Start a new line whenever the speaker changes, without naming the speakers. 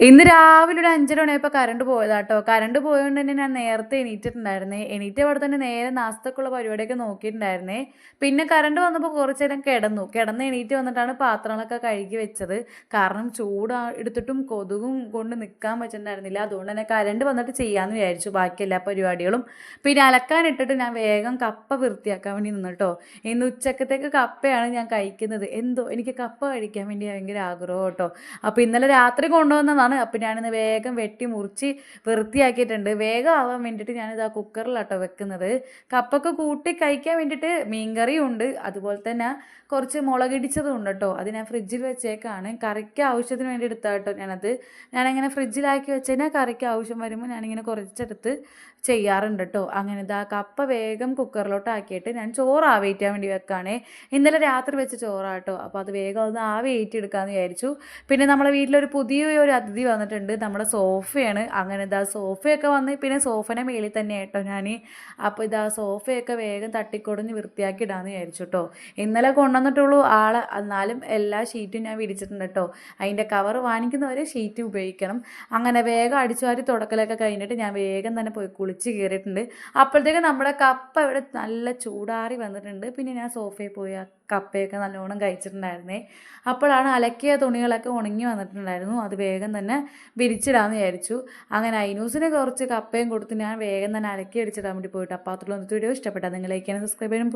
ഇന്ന് രാവിലെ ഒരു 5:30 മണിയായപ്പോൾ കറണ്ട് പോയതാട്ടോ. കറണ്ട് പോയതുകൊണ്ട് തന്നെ ഞാൻ നേരത്തെ എണീറ്റിട്ടുണ്ടായിരുന്നേ. എണീറ്റ അവിടെ തന്നെ നേരെ നാസ്തക്കുള്ള പരിപാടിയൊക്കെ നോക്കിയിട്ടുണ്ടായിരുന്നേ. പിന്നെ കറണ്ട് വന്നപ്പോൾ കുറച്ച് നേരം കിടന്നു. കിടന്ന് എണീറ്റ് വന്നിട്ടാണ് പാത്രങ്ങളൊക്കെ കഴുകി വെച്ചത്. കാരണം ചൂട് എടുത്തിട്ടും കൊതുകും കൊണ്ട് നിൽക്കാൻ പറ്റുന്നുണ്ടായിരുന്നില്ല. അതുകൊണ്ട് തന്നെ കറണ്ട് വന്നിട്ട് ചെയ്യാമെന്ന് വിചാരിച്ചു ബാക്കി എല്ലാ പരിപാടികളും. പിന്നെ അലക്കാൻ ഇട്ടിട്ട് ഞാൻ വേഗം കപ്പ വൃത്തിയാക്കാൻ വേണ്ടി നിന്നിട്ടോ. ഇന്ന് ഉച്ചക്കത്തേക്ക് കപ്പയാണ് ഞാൻ കഴിക്കുന്നത്. എന്തോ എനിക്ക് കപ്പ കഴിക്കാൻ വേണ്ടി ഭയങ്കര ആഗ്രഹം കേട്ടോ. അപ്പോൾ ഇന്നലെ രാത്രി കൊണ്ടുവന്നതാണ്. അപ്പോൾ ഞാനിന്ന് വേഗം വെട്ടി മുറിച്ച് വൃത്തിയാക്കിയിട്ടുണ്ട്. വേഗം ആവാൻ വേണ്ടിയിട്ട് ഞാനിത് ആ കുക്കറിലാട്ടോ വെക്കുന്നത്. കപ്പൊക്കെ കൂട്ടി കഴിക്കാൻ വേണ്ടിയിട്ട് മീൻകറിയും ഉണ്ട്, അതുപോലെ തന്നെ കുറച്ച് മുളകിടിച്ചതും ഉണ്ട് കേട്ടോ. അത് ഞാൻ ഫ്രിഡ്ജിൽ വെച്ചേക്കാണ്. കറിക്ക് ആവശ്യത്തിന് വേണ്ടി എടുത്താൽ കേട്ടോ ഞാനങ്ങനെ ഫ്രിഡ്ജിലാക്കി വെച്ചുകഴിഞ്ഞാൽ കറിക്ക് ആവശ്യം വരുമ്പോൾ ഞാനിങ്ങനെ കുറച്ചെടുത്ത് ചെയ്യാറുണ്ട് കേട്ടോ. അങ്ങനെ ഇതാ കപ്പ വേഗം കുക്കറിലോട്ട് ആക്കിയിട്ട് ഞാൻ ചോറ് ആവേറ്റാൻ വേണ്ടി വെക്കുകയാണേ. ഇന്നലെ രാത്രി വെച്ച ചോറാട്ടോ. അപ്പോൾ അത് വേഗം ഒന്ന് ആവേറ്റി എടുക്കാമെന്ന് വിചാരിച്ചു. പിന്നെ നമ്മളെ വീട്ടിലൊരു പുതിയൊരു അതിഥി വന്നിട്ടുണ്ട്. നമ്മുടെ സോഫയാണ്. അങ്ങനെ ഇതാ സോഫയൊക്കെ വന്ന് പിന്നെ സോഫയുടെ മേളിൽ തന്നെ കേട്ടോ ഞാൻ. അപ്പോൾ ഇതാ സോഫയൊക്കെ വേഗം തട്ടിക്കൊടഞ്ഞ് വൃത്തിയാക്കി ഇടാമെന്ന് വിചാരിച്ചു കേട്ടോ. ഇന്നലെ കൊണ്ടുവന്നിട്ടുള്ളൂ ആളെ, എന്നാലും എല്ലാ ഷീറ്റും ഞാൻ വിരിച്ചിട്ടുണ്ട് കേട്ടോ. അതിൻ്റെ കവർ വാങ്ങിക്കുന്നവരെ ഷീറ്റ് ഉപയോഗിക്കണം. അങ്ങനെ വേഗം അടിച്ചു വാരി തുടക്കലൊക്കെ കഴിഞ്ഞിട്ട് ഞാൻ വേഗം തന്നെ പോയി കുളിച്ച് കയറിയിട്ടുണ്ട്. അപ്പോഴത്തേക്ക് നമ്മുടെ കപ്പ ഇവിടെ നല്ല ചൂടാറി വന്നിട്ടുണ്ട്. പിന്നെ ഞാൻ സോഫയിൽ പോയി ആ കപ്പയൊക്കെ നല്ലോണം കഴിച്ചിട്ടുണ്ടായിരുന്നേ. അപ്പോഴാണ് അലക്കിയ തുണികളൊക്കെ ഉണങ്ങി വന്നിട്ടുണ്ടായിരുന്നു. അത് വേഗം തന്നെ വിരിച്ചിടാമെന്ന് വിചാരിച്ചു. അങ്ങനെ ഐനൂസിന് കുറച്ച് കപ്പയും കൊടുത്ത് ഞാൻ വേഗം തന്നെ അലക്കി അടിച്ചിടാൻ വേണ്ടി പോയിട്ട്. അപ്പോൾ അത്രയുള്ള വീഡിയോ ഇഷ്ടപ്പെട്ടാൽ നിങ്ങൾ ലൈക്ക് ചെയ്യാനും സബ്സ്ക്രൈബ് ചെയ്യാനും